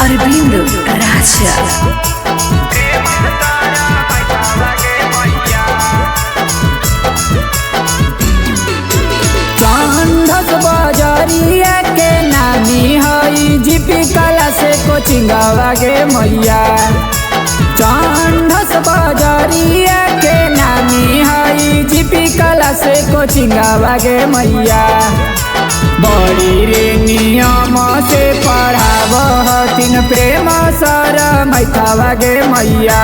अरविंद राजा। चांदस बाजारिया के नामी हई जीपी कला से कोचिंग गे मैया। चांदस बाजारिया के नामी हई जीपी कला से कोचिंग गे मैया। बड़ी रे नियम से पढ़ाव हथिन प्रेम सर मैथावा गे मैया।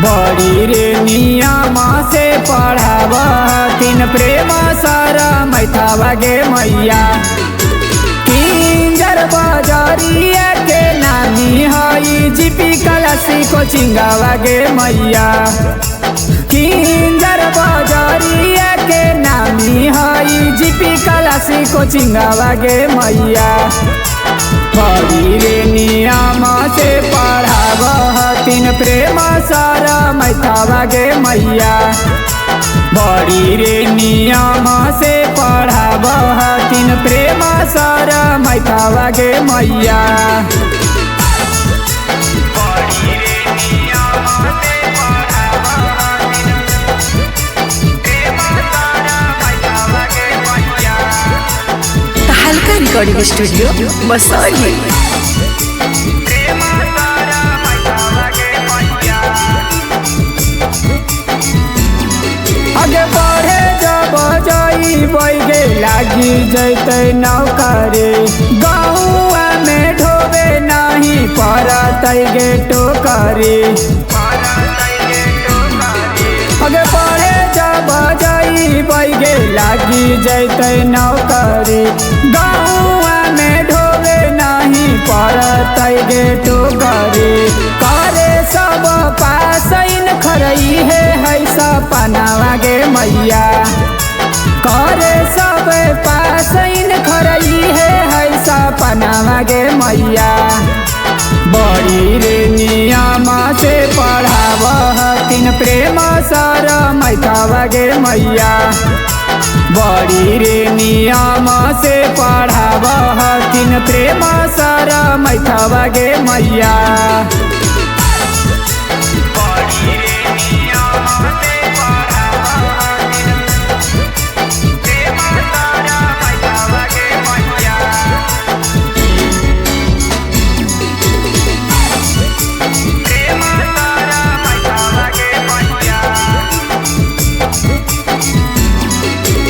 बड़ी रे नियम से पढ़ाव हथिन प्रेम सर मैथावा गे मैया। किंजर बाजारिया के नामी हई जीपी कलसी कोचिंग गे मैया। किंजर बाजारिया के नामी हई जीपी कलसी कोचिंग गे मैया। बड़ी रे नियम से पढ़ाव हथिन प्रेम सर मैथावा गे मैया। बड़ी रे नियम से पढ़ाव हथिन प्रेम सर मैथावा गे मैया। हल्का रिकॉर्डिंग स्टूडियो मसौली। आगे बढ़े जब जाई बैगे लागी जैते नौकरी। गाँव में ढोबे नहीं पड़त गे टोकरी। आगे बढ़े जब जाई बैगे लागी जैते नौकरी। गाँव में ढोबे नहीं पड़त गे टोकरी। करे सब पास इन खरई है सपनावा गे मैया। करे सब पास इन खरई है सपनावा गे मैया। बड़ी रे नियम से पढ़ाव हथिन प्रेम सर मैथावा गे मैया। बड़ी रे नियम से पढ़ाव हथिन प्रेम सर मैथावा गे मैया।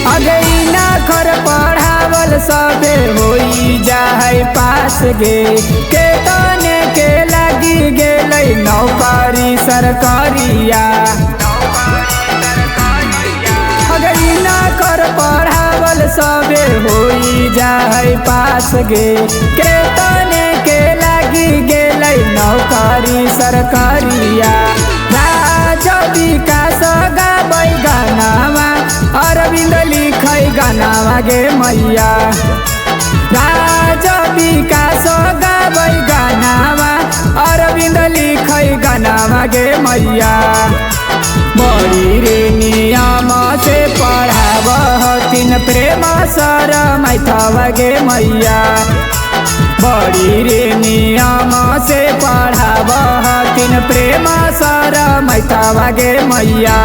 अगे ना खर पढ़ावल सबे होई जाए पास गे। के तने के लगी गेलै नौकरी सरकारिया। अगे ना कर पढ़ावल सबे होई जाए पास गे। के तने के लगी गेलै नौकरी सरकारिया। राजा विकास गाबै गानावा अरविंद लिखै गानावा गे मैया। राजा विकास गाबै गानावा अरविंद लिखै गानावा गे मैया। बड़ी रे नियम से पढ़ाव हथिन प्रेम सर मैथावा गे मैया। बड़ी रे नियम से पढ़ाव हथिन प्रेम सर मैथावा गे मैया।